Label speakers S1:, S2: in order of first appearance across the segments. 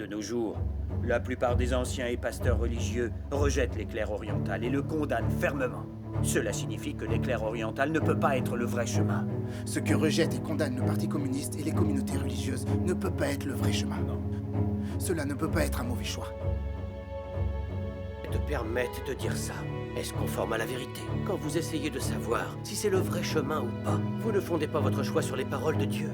S1: De nos jours, la plupart des anciens et pasteurs religieux rejettent l'éclair oriental et le condamnent fermement. Cela signifie que l'éclair oriental ne peut pas être le vrai chemin.
S2: Ce que rejette et condamne le Parti communiste et les communautés religieuses ne peut pas être le vrai chemin.
S1: Non.
S2: Cela ne peut pas être un mauvais choix.
S3: Te permettent de dire ça. Est-ce conforme à la vérité? Quand vous essayez de savoir si c'est le vrai chemin ou pas, vous ne fondez pas votre choix sur les paroles de Dieu.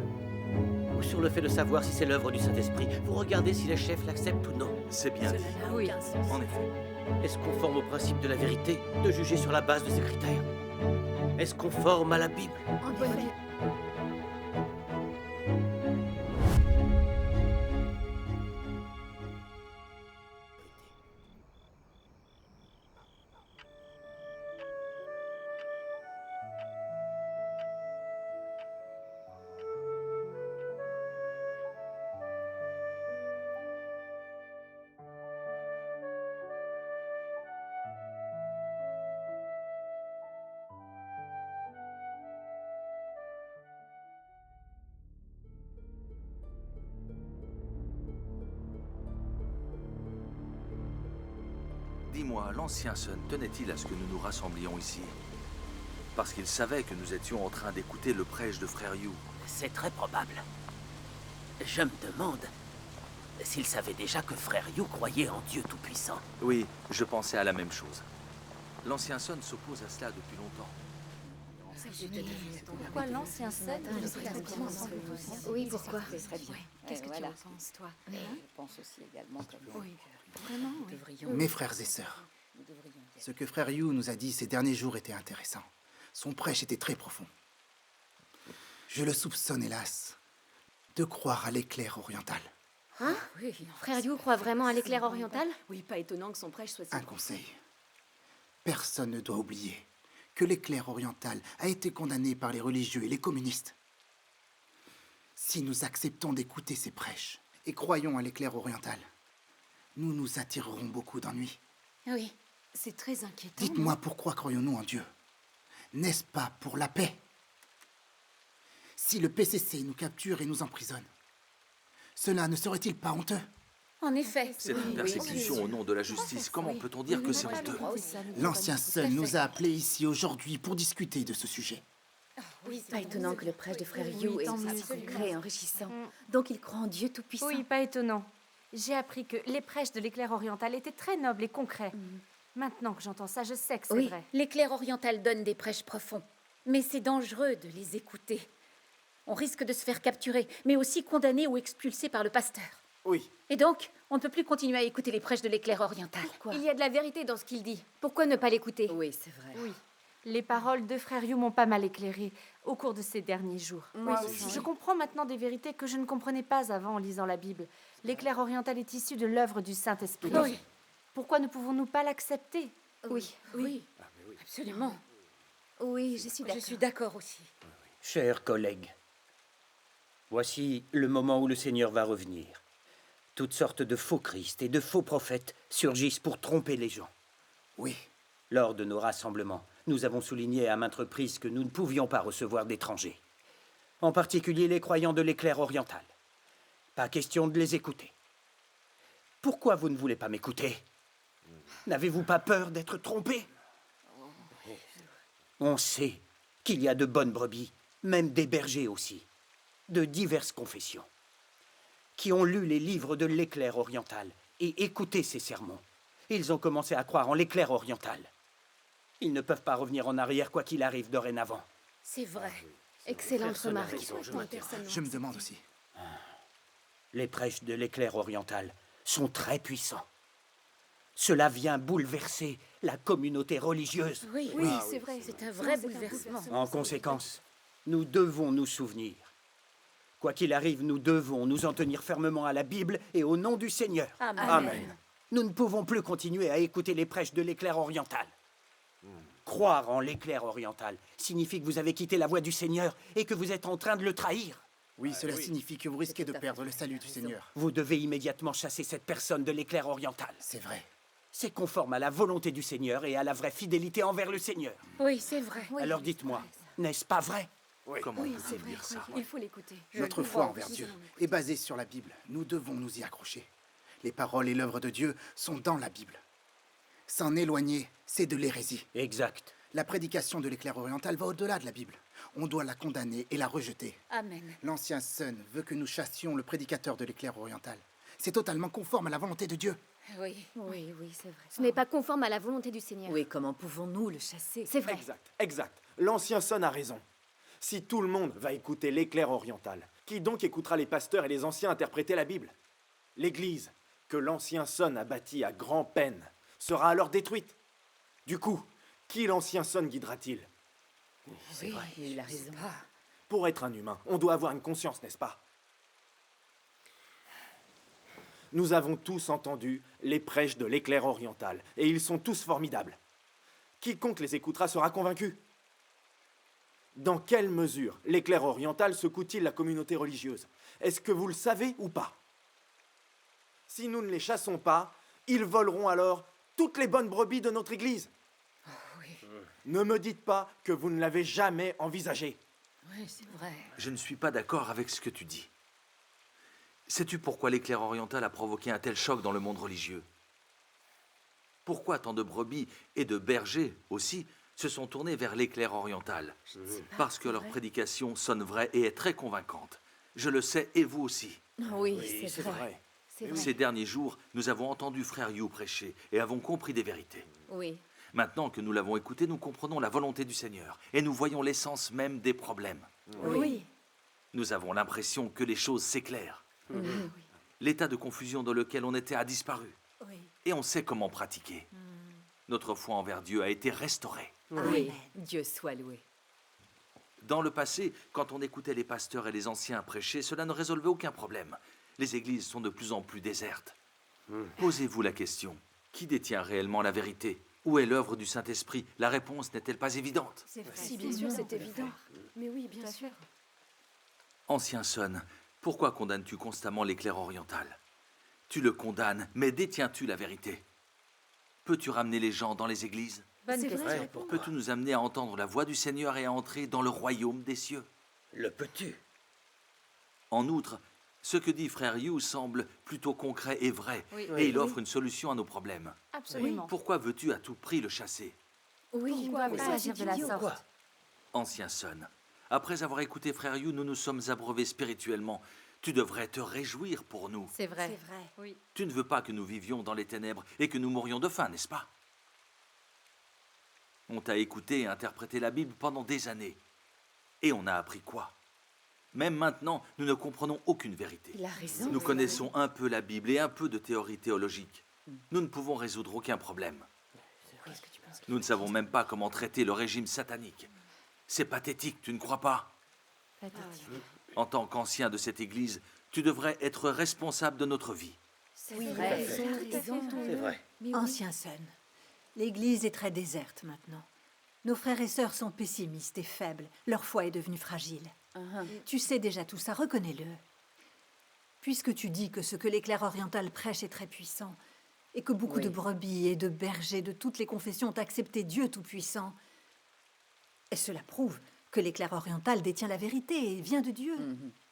S3: Ou sur le fait de savoir si c'est l'œuvre du Saint-Esprit. Vous regardez si les chefs l'acceptent ou non.
S4: C'est bien dit.
S5: Oui.
S4: En effet.
S3: Est-ce conforme au principe de la vérité de juger sur la base de ces critères? Est-ce conforme à la Bible?
S5: En effet.
S4: Dis-moi, l'ancien Sun tenait-il à ce que nous nous rassemblions ici? Parce qu'il savait que nous étions en train d'écouter le prêche de Frère Yu.
S3: C'est très probable. Je me demande s'il savait déjà que Frère Yu croyait en Dieu Tout-Puissant.
S4: Oui, je pensais à la même chose. L'ancien Sun s'oppose à cela depuis longtemps.
S5: Pourquoi l'ancien Sun?
S6: Oui, pourquoi?
S5: Qu'est-ce que tu en penses, toi?
S6: Je pense aussi également que
S5: Oui, vraiment, oui.
S2: Mes frères et sœurs, ce que frère Yu nous a dit ces derniers jours était intéressant. Son prêche était très profond. Je le soupçonne, hélas, de croire à l'éclair oriental.
S6: Hein?
S5: Oui,
S6: Frère Yu croit vraiment à l'éclair oriental?
S5: Oui, pas étonnant que son prêche soit si...
S2: Un conseil. Personne ne doit oublier que l'éclair oriental a été condamné par les religieux et les communistes. Si nous acceptons d'écouter ces prêches et croyons à l'éclair oriental, nous nous attirerons beaucoup d'ennuis.
S6: Oui.
S5: C'est très inquiétant.
S2: Dites-moi pourquoi croyons-nous en Dieu? N'est-ce pas pour la paix? Si le PCC nous capture et nous emprisonne, cela ne serait-il pas honteux?
S6: En effet.
S4: C'est une persécution au nom de la justice. Comment peut-on dire que c'est honteux?
S2: L'ancien Sun nous a appelés ici aujourd'hui pour discuter de ce sujet.
S6: Oui, pas étonnant que le prêche de frère Yu est
S5: tant mieux.
S6: si concret et enrichissant. Donc il croit en Dieu Tout-Puissant.
S7: Oui, pas étonnant. J'ai appris que les prêches de l'éclair oriental étaient très nobles et concrets. Maintenant que j'entends ça, je sais que c'est
S6: Oui,
S7: vrai.
S6: l'éclair oriental donne des prêches profonds. Mais c'est dangereux de les écouter. On risque de se faire capturer, mais aussi condamner ou expulser par le pasteur.
S2: Oui.
S6: Et donc, on ne peut plus continuer à écouter les prêches de l'éclair oriental.
S5: Pourquoi?
S6: Il y a de la vérité dans ce qu'il dit. Pourquoi ne pas l'écouter?
S5: Oui, c'est vrai.
S7: Oui. Les paroles de Frère Yu m'ont pas mal éclairée au cours de ces derniers jours.
S5: Moi aussi.
S7: Je comprends maintenant des vérités que je ne comprenais pas avant en lisant la Bible. L'éclair oriental est issu de l'œuvre du Saint-Esprit.
S6: Oui.
S7: Pourquoi ne pouvons-nous pas l'accepter?
S6: Oui, oui, absolument.
S5: Oui, je suis
S6: Je
S5: d'accord.
S6: suis d'accord aussi.
S1: Chers collègues, voici le moment où le Seigneur va revenir. Toutes sortes de faux Christ et de faux prophètes surgissent pour tromper les gens.
S2: Oui.
S1: Lors de nos rassemblements, nous avons souligné à maintes reprises que nous ne pouvions pas recevoir d'étrangers. En particulier les croyants de l'éclair oriental. Pas question de les écouter. Pourquoi vous ne voulez pas m'écouter? N'avez-vous pas peur d'être trompé? On sait qu'il y a de bonnes brebis, même des bergers aussi, de diverses confessions, qui ont lu les livres de l'éclair oriental et écouté ces sermons. Ils ont commencé à croire en l'éclair oriental. Ils ne peuvent pas revenir en arrière quoi qu'il arrive dorénavant.
S6: C'est vrai. Excellente remarque.
S2: Je me demande aussi.
S1: Les prêches de l'éclair oriental sont très puissants. Cela vient bouleverser la communauté religieuse.
S6: Oui,
S2: Oui.
S6: c'est vrai. C'est un vrai bouleversement.
S1: En conséquence, nous devons nous souvenir. Quoi qu'il arrive, nous devons nous en tenir fermement à la Bible et au nom du Seigneur.
S6: Amen.
S1: Nous ne pouvons plus continuer à écouter les prêches de l'éclair oriental. Croire en l'éclair oriental signifie que vous avez quitté la voie du Seigneur et que vous êtes en train de le trahir.
S2: Oui, cela signifie que vous risquez de perdre le salut du Seigneur.
S1: Vous devez immédiatement chasser cette personne de l'éclair oriental.
S2: C'est vrai.
S1: C'est conforme à la volonté du Seigneur et à la vraie fidélité envers le Seigneur.
S6: Oui, c'est vrai.
S1: Alors dites-moi, n'est-ce pas vrai?
S4: Comment
S5: Oui,
S4: peut-on
S5: c'est vrai.
S4: dire ça?
S5: Il faut l'écouter.
S2: Notre foi envers Dieu est basée sur la Bible. Nous devons nous y accrocher. Les paroles et l'œuvre de Dieu sont dans la Bible. S'en éloigner, c'est de l'hérésie.
S1: Exact.
S2: La prédication de l'éclair oriental va au-delà de la Bible. On doit la condamner et la rejeter.
S6: Amen.
S2: L'ancien Sun veut que nous chassions le prédicateur de l'éclair oriental. C'est totalement conforme à la volonté de Dieu.
S6: Oui.
S5: Oui, oui, c'est vrai. Ce n'est pas conforme à la volonté du Seigneur.
S8: Oui, comment pouvons-nous le chasser?
S5: C'est vrai.
S9: Exact. L'ancien Sun a raison. Si tout le monde va écouter l'éclair oriental, qui donc écoutera les pasteurs et les anciens interpréter la Bible? L'Église, que l'ancien Sun a bâtie à grand-peine, sera alors détruite. Du coup, qui l'ancien Sun guidera-t-il?
S8: Oui, il a raison.
S9: Pour être un humain, on doit avoir une conscience, n'est-ce pas? Nous avons tous entendu les prêches de l'éclair oriental, et ils sont tous formidables. Quiconque les écoutera sera convaincu. Dans quelle mesure l'éclair oriental secoue-t-il la communauté religieuse? Est-ce que vous le savez ou pas? Si nous ne les chassons pas, ils voleront alors toutes les bonnes brebis de notre Église. Ne me dites pas que vous ne l'avez jamais envisagé.
S8: Oui, c'est vrai.
S4: Je ne suis pas d'accord avec ce que tu dis. Sais-tu pourquoi l'éclair oriental a provoqué un tel choc dans le monde religieux? Pourquoi tant de brebis et de bergers aussi se sont tournés vers l'éclair oriental? Parce que leur prédication sonne vraie et est très convaincante. Je le sais et vous aussi.
S8: Oui, c'est vrai.
S9: vrai.
S5: C'est vrai.
S4: Ces derniers jours, nous avons entendu Frère Yu prêcher et avons compris des vérités.
S8: Oui.
S4: Maintenant que nous l'avons écouté, nous comprenons la volonté du Seigneur et nous voyons l'essence même des problèmes.
S5: Oui.
S4: Nous avons l'impression que les choses s'éclairent. L'état de confusion dans lequel on était a disparu.
S8: Oui.
S4: Et on sait comment pratiquer. Notre foi envers Dieu a été restaurée.
S8: Oui. Dieu soit loué.
S4: Dans le passé, quand on écoutait les pasteurs et les anciens prêcher, cela ne résolvait aucun problème. Les églises sont de plus en plus désertes. Posez-vous la question, qui détient réellement la vérité? Où est l'œuvre du Saint-Esprit? La réponse n'est-elle pas évidente?
S8: C'est vrai.
S5: Si, bien sûr, c'est évident. Mais oui, bien sûr.
S4: Ancien Sun, pourquoi condamnes-tu constamment l'éclair oriental? Tu le condamnes, mais détiens-tu la vérité? Peux-tu ramener les gens dans les églises?
S7: Bonne
S5: C'est
S7: question.
S5: vrai.
S4: Peux-tu nous amener à entendre la voix du Seigneur et à entrer dans le royaume des cieux?
S3: Le peux-tu?
S4: En outre, ce que dit Frère Yu semble plutôt concret et vrai,
S7: Oui.
S4: et il offre une solution à nos problèmes.
S7: Absolument.
S4: Pourquoi veux-tu à tout prix le chasser?
S5: Oui,
S7: Pourquoi
S5: mais
S7: pas
S5: ça,
S7: agir
S5: c'est
S7: de la
S5: idiot.
S7: sorte?
S4: Ancien Sun, après avoir écouté Frère Yu, nous nous sommes abreuvés spirituellement. Tu devrais te réjouir pour nous.
S7: C'est vrai.
S5: C'est vrai.
S7: Oui.
S4: Tu ne veux pas que nous vivions dans les ténèbres et que nous mourions de faim, n'est-ce pas? On t'a écouté et interprété la Bible pendant des années. Et on a appris quoi? Même maintenant, nous ne comprenons aucune vérité.
S8: Il a raison.
S4: Nous connaissons un peu la Bible et un peu de théorie théologique. Nous ne pouvons résoudre aucun problème.
S8: Qu'est-ce que tu penses?
S4: Nous ne savons même pas comment traiter le régime satanique. C'est pathétique, tu ne crois pas?
S7: Pathétique.
S4: En tant qu'ancien de cette Église, tu devrais être responsable de notre vie.
S5: Oui,
S6: vrai.
S3: C'est vrai.
S8: Ancien Sun, l'Église est très déserte maintenant. Nos frères et sœurs sont pessimistes et faibles. Leur foi est devenue fragile. Tu sais déjà tout ça, reconnais-le. Puisque tu dis que ce que l'éclair oriental prêche est très puissant, et que beaucoup de brebis et de bergers de toutes les confessions ont accepté Dieu Tout-Puissant, et cela prouve que l'éclair oriental détient la vérité et vient de Dieu.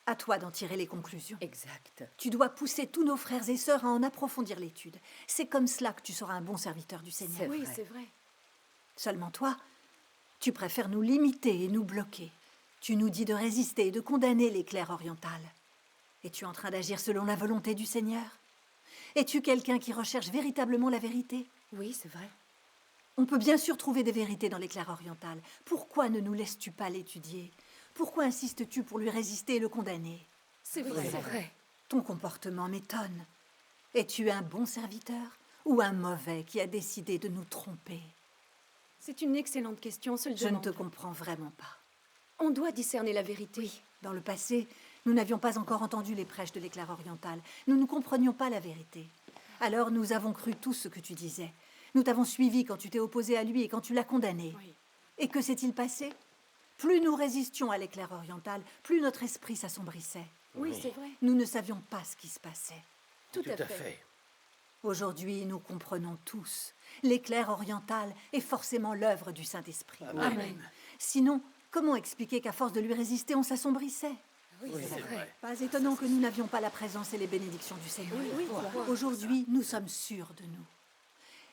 S8: À toi d'en tirer les conclusions.
S6: Exact.
S8: Tu dois pousser tous nos frères et sœurs à en approfondir l'étude. C'est comme cela que tu seras un bon serviteur du Seigneur.
S6: C'est
S5: Oui,
S6: vrai.
S5: c'est vrai.
S8: Seulement toi, tu préfères nous limiter et nous bloquer. Tu nous dis de résister et de condamner l'éclair oriental. Es-tu en train d'agir selon la volonté du Seigneur? Es-tu quelqu'un qui recherche véritablement la vérité?
S6: Oui, c'est vrai.
S8: On peut bien sûr trouver des vérités dans l'éclair oriental. Pourquoi ne nous laisses-tu pas l'étudier? Pourquoi insistes-tu pour lui résister et le condamner?
S5: C'est vrai.
S6: C'est vrai.
S8: Ton comportement m'étonne. Es-tu un bon serviteur ou un mauvais qui a décidé de nous tromper?
S5: C'est une excellente question, seule
S8: Je ne
S5: demande.
S8: te comprends vraiment pas.
S5: On doit discerner la vérité.
S8: Dans le passé, nous n'avions pas encore entendu les prêches de l'éclair oriental. Nous ne comprenions pas la vérité. Alors nous avons cru tout ce que tu disais. Nous t'avons suivi quand tu t'es opposé à lui et quand tu l'as condamné.
S5: Oui.
S8: Et que s'est-il passé? Plus nous résistions à l'éclair oriental, plus notre esprit s'assombrissait.
S5: Oui, c'est vrai.
S8: Nous ne savions pas ce qui se passait.
S5: Tout à fait.
S3: fait.
S8: Aujourd'hui, nous comprenons tous. L'éclair oriental est forcément l'œuvre du Saint-Esprit.
S5: Amen.
S8: Sinon, comment expliquer qu'à force de lui résister, on s'assombrissait? Pas étonnant que nous n'avions pas la présence et les bénédictions du Seigneur. Aujourd'hui, nous sommes sûrs de nous.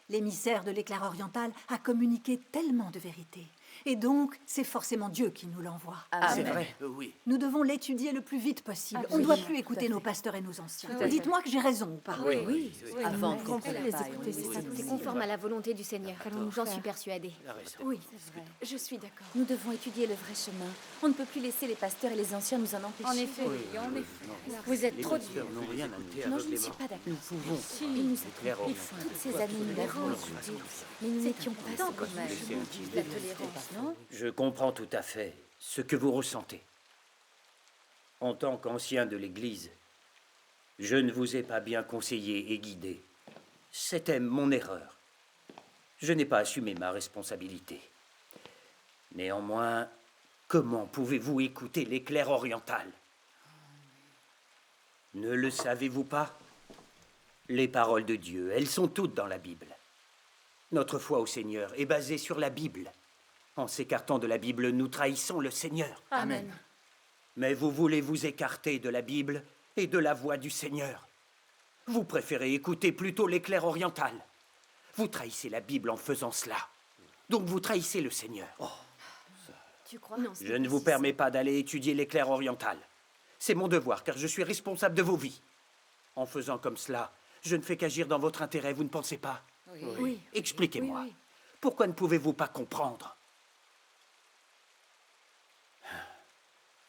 S8: L'émissaire de l'éclair oriental a communiqué tellement de vérités. Et donc, c'est forcément Dieu qui nous l'envoie.
S1: C'est vrai.
S3: Oui.
S8: Nous devons l'étudier le plus vite possible. On ne doit plus écouter nos pasteurs et nos anciens. Dites-moi que j'ai raison ou pas.
S5: Oui.
S7: Avant qu'on les écouter, c'est ça.
S5: C'est conforme à la volonté du Seigneur. J'en suis persuadée.
S6: Oui,
S5: Je suis d'accord.
S6: nous devons étudier le vrai chemin. On ne peut plus laisser les pasteurs et les anciens nous en empêcher.
S7: En effet.
S6: Vous êtes
S1: Les
S6: trop
S1: pasteurs n'ont rien à nous dire.
S6: Non, je ne suis pas d'accord.
S1: Nous pouvons.
S6: Il nous
S1: Claire
S6: a
S1: orientale.
S6: toutes ces années, nous l'avons étudié. Mais nous n'étions pas dans
S1: Laisser un petit
S6: la tolérance, non?
S1: Je comprends tout à fait ce que vous ressentez. En tant qu'ancien de l'Église, je ne vous ai pas bien conseillé et guidé. C'était mon erreur. Je n'ai pas assumé ma responsabilité. Néanmoins, comment pouvez-vous écouter l'éclair oriental? Ne le savez-vous pas? Les paroles de Dieu, elles sont toutes dans la Bible. Notre foi au Seigneur est basée sur la Bible. En s'écartant de la Bible, nous trahissons le Seigneur.
S8: Amen.
S1: Mais vous voulez vous écarter de la Bible et de la voix du Seigneur. Vous préférez écouter plutôt l'éclair oriental. Vous trahissez la Bible en faisant cela. Donc vous trahissez le Seigneur.
S5: Tu crois? Non,
S1: Je ne vous permets pas d'aller étudier l'éclair oriental. C'est mon devoir, car je suis responsable de vos vies. En faisant comme cela, je ne fais qu'agir dans votre intérêt, vous ne pensez pas?
S5: Oui.
S1: Expliquez-moi.
S5: Oui.
S1: Pourquoi ne pouvez-vous pas comprendre?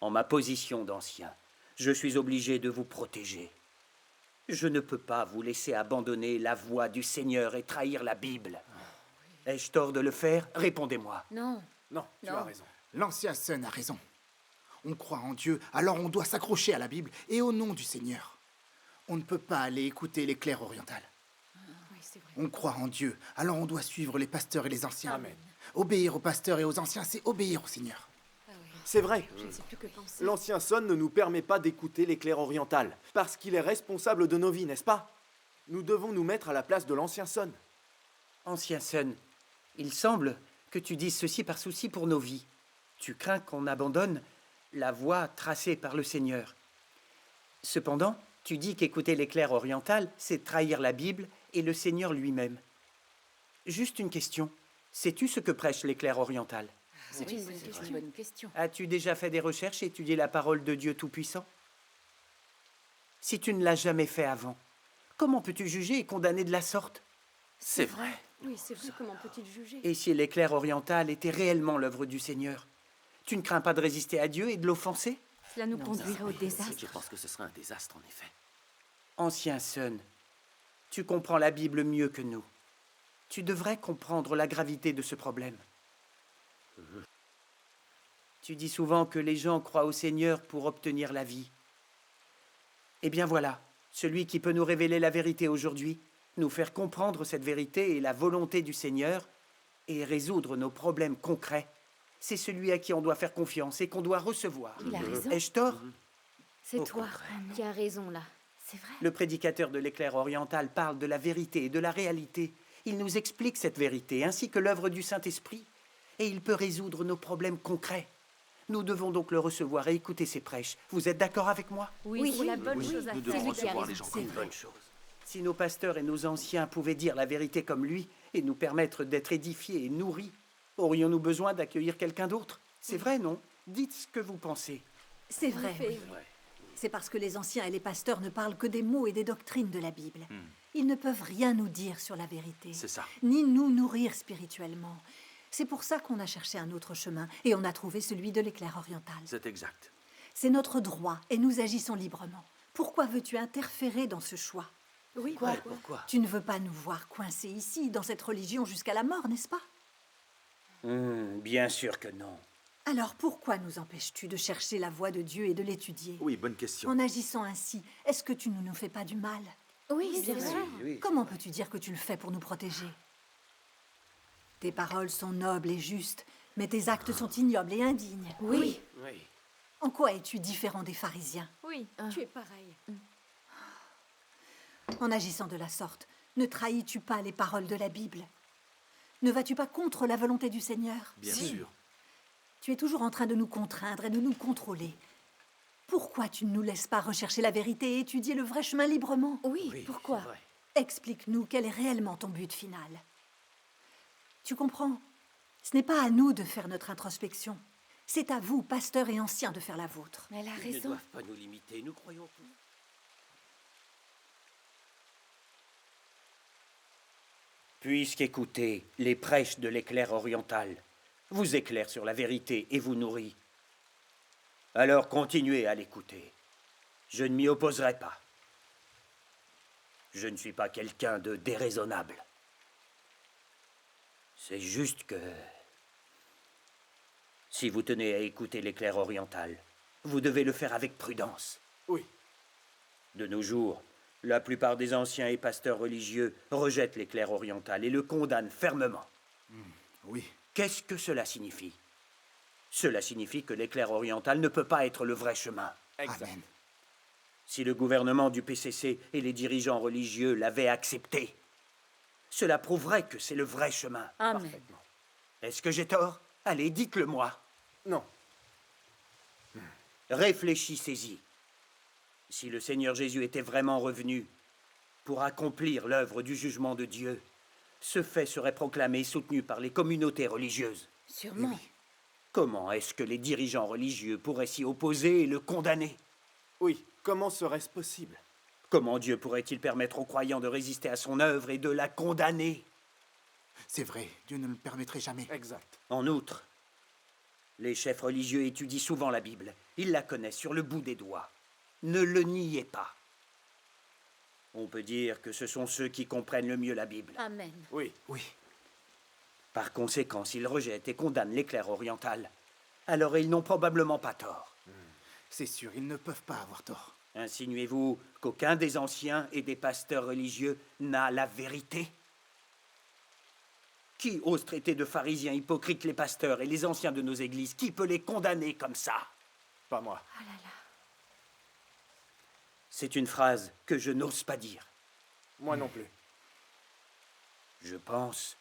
S1: En ma position d'ancien, je suis obligé de vous protéger. Je ne peux pas vous laisser abandonner la voix du Seigneur et trahir la Bible. Ai-je tort de le faire? Répondez-moi.
S6: Non.
S9: Non, tu as raison.
S2: L'ancien Sun a raison. On croit en Dieu, alors on doit s'accrocher à la Bible et au nom du Seigneur. On ne peut pas aller écouter l'éclair oriental.
S5: Oui, c'est vrai.
S2: On croit en Dieu, alors on doit suivre les pasteurs et les anciens.
S9: Amen.
S2: Obéir aux pasteurs et aux anciens, c'est obéir au Seigneur.
S9: C'est vrai.
S5: Je ne sais plus que penser.
S9: L'ancien Son ne nous permet pas d'écouter l'éclair oriental, parce qu'il est responsable de nos vies, n'est-ce pas? Nous devons nous mettre à la place de l'ancien Son.
S1: Ancien Sun, il semble que tu dises ceci par souci pour nos vies. Tu crains qu'on abandonne la voie tracée par le Seigneur. Cependant, tu dis qu'écouter l'éclair oriental, c'est trahir la Bible et le Seigneur lui-même. Juste une question. Sais-tu ce que prêche l'éclair oriental?
S5: C'est une bonne question.
S1: As-tu déjà fait des recherches et étudié la parole de Dieu Tout-Puissant? Si tu ne l'as jamais fait avant, comment peux-tu juger et condamner de la sorte?
S3: C'est vrai.
S5: Oui, c'est vrai. Comment peut-il juger?
S1: Et si l'éclair oriental était réellement l'œuvre du Seigneur, tu ne crains pas de résister à Dieu et de l'offenser?
S7: Cela nous conduirait au désastre.
S3: Je pense que ce serait un désastre, en effet.
S1: Ancien Sun, tu comprends la Bible mieux que nous. Tu devrais comprendre la gravité de ce problème. Tu dis souvent que les gens croient au Seigneur pour obtenir la vie. Eh bien voilà, celui qui peut nous révéler la vérité aujourd'hui, nous faire comprendre cette vérité et la volonté du Seigneur, et résoudre nos problèmes concrets, c'est celui à qui on doit faire confiance et qu'on doit recevoir.
S6: Il a raison.
S1: Ai-je tort?
S5: C'est
S1: Au
S5: toi qui as raison là.
S6: C'est vrai.
S1: Le prédicateur de l'éclair oriental parle de la vérité et de la réalité. Il nous explique cette vérité, ainsi que l'œuvre du Saint-Esprit, et il peut résoudre nos problèmes concrets. Nous devons donc le recevoir et écouter ses prêches. Vous êtes d'accord avec moi?
S7: Oui, c'est la bonne chose à
S3: Nous
S7: faire.
S3: devons
S5: lui qui a
S3: recevoir
S5: raison,
S3: les gens
S5: c'est
S3: comme une
S5: vrai.
S3: bonne chose.
S1: Si nos pasteurs et nos anciens pouvaient dire la vérité comme lui et nous permettre d'être édifiés et nourris, aurions-nous besoin d'accueillir quelqu'un d'autre? C'est vrai, non? Dites ce que vous pensez.
S8: C'est vrai.
S5: effet,
S8: Oui. C'est parce que les anciens et les pasteurs ne parlent que des mots et des doctrines de la Bible. Ils ne peuvent rien nous dire sur la vérité,
S4: C'est ça.
S8: ni nous nourrir spirituellement. C'est pour ça qu'on a cherché un autre chemin et on a trouvé celui de l'éclair oriental.
S4: C'est exact.
S8: C'est notre droit et nous agissons librement. Pourquoi veux-tu interférer dans ce choix?
S5: Oui,
S3: Pourquoi?
S8: Tu ne veux pas nous voir coincés ici, dans cette religion jusqu'à la mort, n'est-ce pas?
S1: Bien sûr que non.
S8: Alors pourquoi nous empêches-tu de chercher la voie de Dieu et de l'étudier?
S4: Oui, bonne question.
S8: En agissant ainsi, est-ce que tu ne nous fais pas du mal?
S6: Oui, c'est vrai.
S1: Oui.
S8: Comment peux-tu dire que tu le fais pour nous protéger? Tes paroles sont nobles et justes, mais tes actes sont ignobles et indignes.
S6: Oui.
S3: Oui.
S8: En quoi es-tu différent des pharisiens?
S7: Oui.
S5: tu es pareil.
S8: En agissant de la sorte, ne trahis-tu pas les paroles de la Bible? Ne vas-tu pas contre la volonté du Seigneur?
S4: Bien sûr.
S8: Tu es toujours en train de nous contraindre et de nous contrôler. Pourquoi tu ne nous laisses pas rechercher la vérité et étudier le vrai chemin librement?
S5: Oui, pourquoi?
S3: c'est vrai.
S8: Explique-nous quel est réellement ton but final. Tu comprends? Ce n'est pas à nous de faire notre introspection. C'est à vous, pasteurs et anciens, de faire la vôtre.
S5: Elle a
S3: Ils ne
S5: raison.
S3: doivent pas nous limiter, nous croyons tout.
S1: Puisqu'écouter les prêches de l'éclair oriental vous éclaire sur la vérité et vous nourrit, alors continuez à l'écouter. Je ne m'y opposerai pas. Je ne suis pas quelqu'un de déraisonnable. C'est juste que si vous tenez à écouter l'éclair oriental, vous devez le faire avec prudence.
S9: Oui.
S1: De nos jours, la plupart des anciens et pasteurs religieux rejettent l'éclair oriental et le condamnent fermement.
S2: Oui.
S1: Qu'est-ce que cela signifie? Cela signifie que l'éclair oriental ne peut pas être le vrai chemin.
S9: Exact.
S2: Amen.
S1: Si le gouvernement du PCC et les dirigeants religieux l'avaient accepté, cela prouverait que c'est le vrai chemin.
S6: Amen.
S1: Est-ce que j'ai tort? Allez, dites-le-moi.
S9: Non.
S1: Réfléchissez-y. Si le Seigneur Jésus était vraiment revenu pour accomplir l'œuvre du jugement de Dieu, ce fait serait proclamé et soutenu par les communautés religieuses.
S6: Sûrement.
S1: Comment est-ce que les dirigeants religieux pourraient s'y opposer et le condamner?
S9: Oui. Comment serait-ce possible?
S1: Comment Dieu pourrait-il permettre aux croyants de résister à son œuvre et de la condamner?
S2: C'est vrai, Dieu ne le permettrait jamais.
S9: Exact.
S1: En outre, les chefs religieux étudient souvent la Bible. Ils la connaissent sur le bout des doigts. Ne le niez pas. On peut dire que ce sont ceux qui comprennent le mieux la Bible.
S6: Amen.
S9: Oui.
S2: Oui.
S1: Par conséquent, s'ils rejettent et condamnent l'éclair oriental, alors ils n'ont probablement pas tort.
S2: C'est sûr, ils ne peuvent pas avoir tort.
S1: Insinuez-vous qu'aucun des anciens et des pasteurs religieux n'a la vérité? Qui ose traiter de pharisiens hypocrites les pasteurs et les anciens de nos églises? Qui peut les condamner comme ça?
S9: Pas moi.
S1: C'est une phrase que je n'ose pas dire.
S9: Moi non plus.
S1: Je pense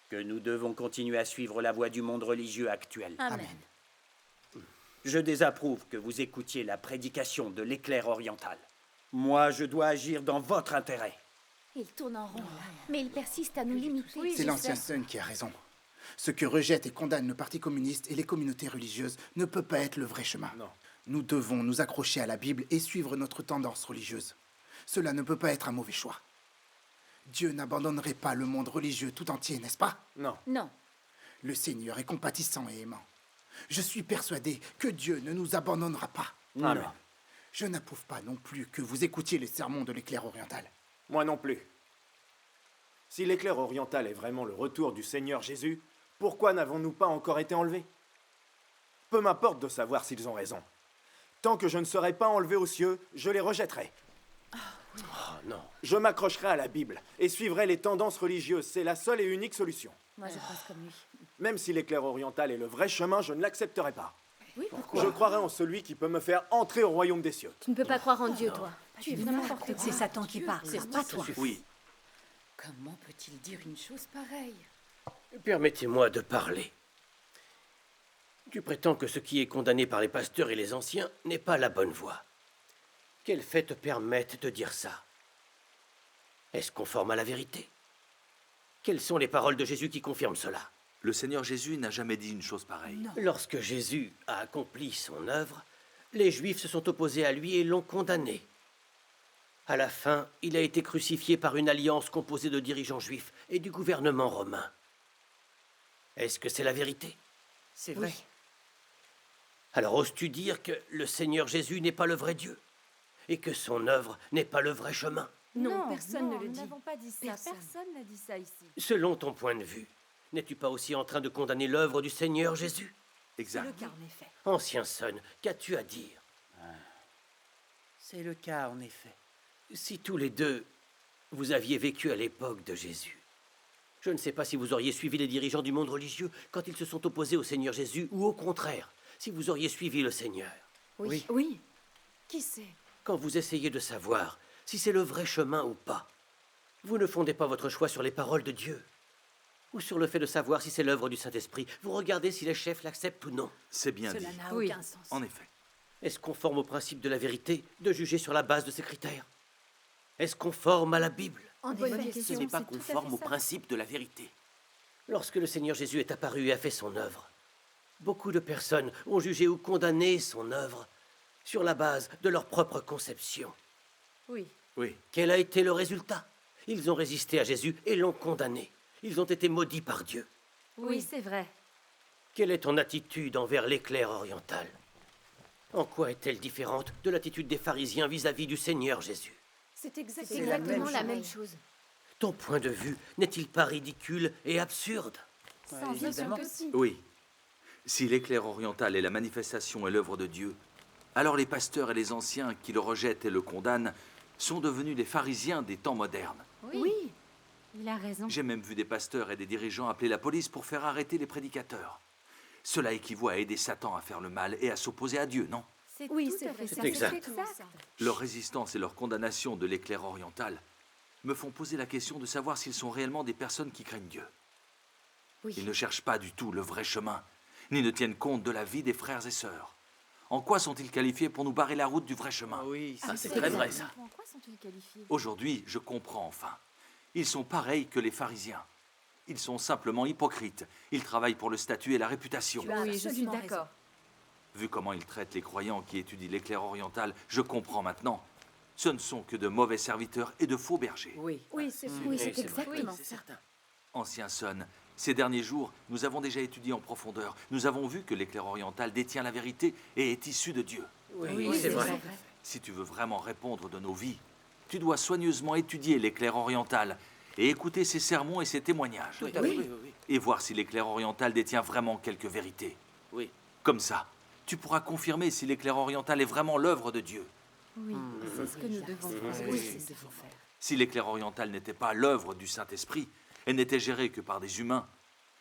S1: que nous devons continuer à suivre la voie du monde religieux actuel.
S6: Amen.
S1: Je désapprouve que vous écoutiez la prédication de l'éclair oriental. Moi, je dois agir dans votre intérêt.
S5: Il tourne en rond, là. Mais il persiste à nous limiter.
S6: Oui,
S2: C'est
S6: je
S2: l'ancien
S6: sais.
S2: Sun qui a raison. Ce que rejette et condamne le Parti communiste et les communautés religieuses ne peut pas être le vrai chemin.
S9: Non.
S2: Nous devons nous accrocher à la Bible et suivre notre tendance religieuse. Cela ne peut pas être un mauvais choix. Dieu n'abandonnerait pas le monde religieux tout entier, n'est-ce pas?
S9: Non.
S6: Non.
S2: Le Seigneur est compatissant et aimant. Je suis persuadé que Dieu ne nous abandonnera pas.
S9: Amen.
S2: Je n'approuve pas non plus que vous écoutiez les sermons de l'éclair oriental.
S9: Moi non plus. Si l'éclair oriental est vraiment le retour du Seigneur Jésus, pourquoi n'avons-nous pas encore été enlevés? Peu m'importe de savoir s'ils ont raison. Tant que je ne serai pas enlevé aux cieux, je les rejetterai.
S3: Oh non.
S9: Je m'accrocherai à la Bible et suivrai les tendances religieuses. C'est la seule et unique solution.
S6: Moi, je pense comme lui.
S9: Même si l'éclair oriental est le vrai chemin, je ne l'accepterai pas.
S5: Oui, pourquoi?
S9: Je croirai en celui qui peut me faire entrer au royaume des cieux.
S5: Tu ne peux pas croire en Dieu, toi. Tu es vraiment n'importe quoi.
S8: C'est Satan qui parle,
S6: C'est
S8: pas toi.
S4: Oui.
S6: Comment peut-il dire une chose pareille?
S3: Permettez-moi de parler. Tu prétends que ce qui est condamné par les pasteurs et les anciens n'est pas la bonne voie. Quels faits te permettent de dire ça? Est-ce conforme à la vérité? Quelles sont les paroles de Jésus qui confirment cela?
S4: Le Seigneur Jésus n'a jamais dit une chose pareille.
S3: Lorsque Jésus a accompli son œuvre, les Juifs se sont opposés à lui et l'ont condamné. À la fin, il a été crucifié par une alliance composée de dirigeants juifs et du gouvernement romain. Est-ce que c'est la vérité?
S1: C'est vrai.
S3: Alors oses-tu dire que le Seigneur Jésus n'est pas le vrai Dieu et que son œuvre n'est pas le vrai chemin?
S5: Non, personne ne le
S7: Nous
S5: dit.
S7: n'avons pas dit ça. Personne n'a dit ça ici.
S3: Selon ton point de vue, n'es-tu pas aussi en train de condamner l'œuvre du Seigneur Jésus?
S8: C'est
S4: Exact.
S8: le cas, en effet.
S3: Ancien Son, qu'as-tu à dire?
S1: C'est le cas, en effet.
S3: Si tous les deux, vous aviez vécu à l'époque de Jésus, je ne sais pas si vous auriez suivi les dirigeants du monde religieux quand ils se sont opposés au Seigneur Jésus, ou au contraire, si vous auriez suivi le Seigneur.
S5: Oui.
S8: Oui,
S5: Qui sait?
S3: Quand vous essayez de savoir si c'est le vrai chemin ou pas, vous ne fondez pas votre choix sur les paroles de Dieu, ou sur le fait de savoir si c'est l'œuvre du Saint-Esprit. Vous regardez si les chefs l'acceptent ou non.
S4: C'est bien
S8: cela
S4: dit.
S8: n'a
S7: Oui.
S8: aucun sens.
S4: En effet.
S3: Est-ce conforme au principe de la vérité de juger sur la base de ces critères? Est-ce conforme à la Bible?
S5: Ce n'est pas conforme au principe de la vérité.
S3: Lorsque le Seigneur Jésus est apparu et a fait son œuvre, beaucoup de personnes ont jugé ou condamné son œuvre sur la base de leur propre conception.
S7: Oui.
S4: Oui.
S3: Quel a été le résultat? Ils ont résisté à Jésus et l'ont condamné. Ils ont été maudits par Dieu.
S7: Oui, c'est vrai.
S3: Quelle est ton attitude envers l'éclair oriental? En quoi est-elle différente de l'attitude des pharisiens vis-à-vis du Seigneur Jésus?
S5: C'est
S6: Exactement la même chose.
S3: Ton point de vue n'est-il pas ridicule et absurde?
S7: Sans doute que si.
S4: Oui. Si l'éclair oriental est la manifestation et l'œuvre de Dieu, alors les pasteurs et les anciens qui le rejettent et le condamnent sont devenus les pharisiens des temps modernes.
S7: Oui. Il a raison.
S4: J'ai même vu des pasteurs et des dirigeants appeler la police pour faire arrêter les prédicateurs. Cela équivaut à aider Satan à faire le mal et à s'opposer à Dieu, non?
S7: C'est
S5: Oui,
S7: tout
S5: c'est
S7: à
S5: vrai,
S7: fait
S5: c'est
S7: ça.
S3: exact.
S4: Leur résistance et leur condamnation de l'éclair oriental me font poser la question de savoir s'ils sont réellement des personnes qui craignent Dieu. Ils ne cherchent pas du tout le vrai chemin, ni ne tiennent compte de la vie des frères et sœurs. En quoi sont-ils qualifiés pour nous barrer la route du vrai chemin?
S3: Oui, ça c'est très vrai ça.
S7: En quoi sont-ils qualifiés?
S4: Aujourd'hui, je comprends enfin. Ils sont pareils que les pharisiens. Ils sont simplement hypocrites. Ils travaillent pour le statut et la réputation.
S7: Oui, je suis
S8: absolument
S7: d'accord.
S4: Vu comment ils traitent les croyants qui étudient l'éclair oriental, je comprends maintenant. Ce ne sont que de mauvais serviteurs et de faux bergers.
S6: Oui, c'est
S3: Oui, c'est
S6: exactement
S3: c'est
S6: ça.
S3: certain.
S4: Ancien Son, ces derniers jours, nous avons déjà étudié en profondeur. Nous avons vu que l'éclair oriental détient la vérité et est issu de Dieu.
S3: Oui, c'est vrai.
S4: Si tu veux vraiment répondre de nos vies, tu dois soigneusement étudier l'éclair oriental et écouter ses sermons et ses témoignages.
S3: Tout à fait, oui.
S4: Et voir si l'éclair oriental détient vraiment quelque vérité.
S3: Oui.
S4: Comme ça, tu pourras confirmer si l'éclair oriental est vraiment l'œuvre de Dieu.
S7: Oui, c'est ce que nous devons faire.
S6: Oui, c'est ce qu'il faut faire.
S4: Si l'éclair oriental n'était pas l'œuvre du Saint-Esprit et n'était géré que par des humains,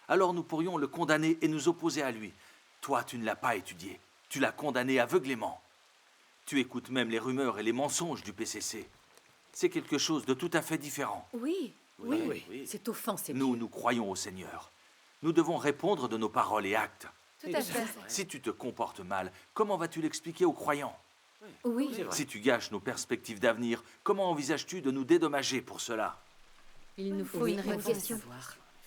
S4: alors nous pourrions le condamner et nous opposer à lui. Toi, tu ne l'as pas étudié. Tu l'as condamné aveuglément. Tu écoutes même les rumeurs et les mensonges du PCC. C'est quelque chose de tout à fait différent.
S6: Oui, c'est offensé.
S4: Nous croyons au Seigneur. Nous devons répondre de nos paroles et actes.
S7: Tout à fait.
S4: Si tu te comportes mal, comment vas-tu l'expliquer aux croyants?
S6: Oui,
S4: Si tu gâches nos perspectives d'avenir, comment envisages-tu de nous dédommager pour cela?
S7: Il nous faut une
S6: bonne
S7: réponse.
S6: question.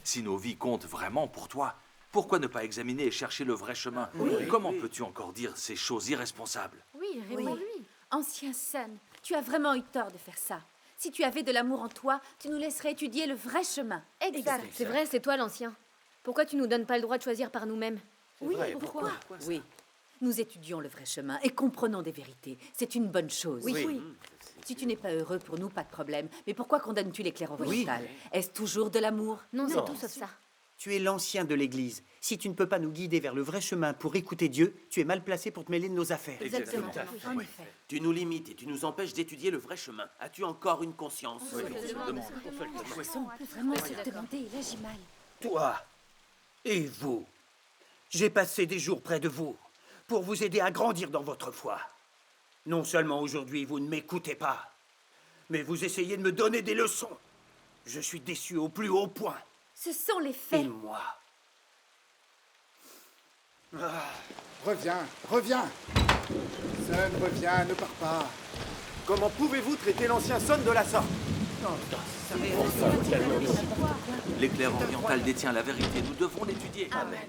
S4: Si nos vies comptent vraiment pour toi, pourquoi ne pas examiner et chercher le vrai chemin? Comment peux-tu encore dire ces choses irresponsables?
S7: Oui, réponds-lui.
S5: Ancien Son, tu as vraiment eu tort de faire ça. Si tu avais de l'amour en toi, tu nous laisserais étudier le vrai chemin.
S7: Exact.
S10: C'est vrai, c'est toi l'ancien. Pourquoi tu nous donnes pas le droit de choisir par nous-mêmes?
S5: Oui, pourquoi?
S6: Oui. Nous étudions le vrai chemin et comprenons des vérités. C'est une bonne chose.
S5: Oui.
S6: Si tu n'es pas heureux pour nous, pas de problème. Mais pourquoi condamnes-tu l'éclair oriental? Est-ce toujours de l'amour?
S10: Non, c'est tout sauf ça.
S1: Tu es l'ancien de l'Église. Si tu ne peux pas nous guider vers le vrai chemin pour écouter Dieu, tu es mal placé pour te mêler de nos affaires.
S6: Exactement.
S5: En effet.
S3: Tu nous limites et tu nous empêches d'étudier le vrai chemin. As-tu encore une conscience?
S5: On peut vraiment se demander, et là j'ai mal.
S1: Toi et vous, j'ai passé des jours près de vous pour vous aider à grandir dans votre foi. Non seulement aujourd'hui vous ne m'écoutez pas, mais vous essayez de me donner des leçons. Je suis déçu au plus haut point.
S5: Ce sont les
S1: Et
S5: faits.
S1: moi?
S2: Reviens. Son, reviens, ne pars pas.
S9: Comment pouvez-vous traiter l'ancien Son de la sorte?
S4: L'éclair oriental détient la vérité. Nous devons l'étudier.
S6: Amen.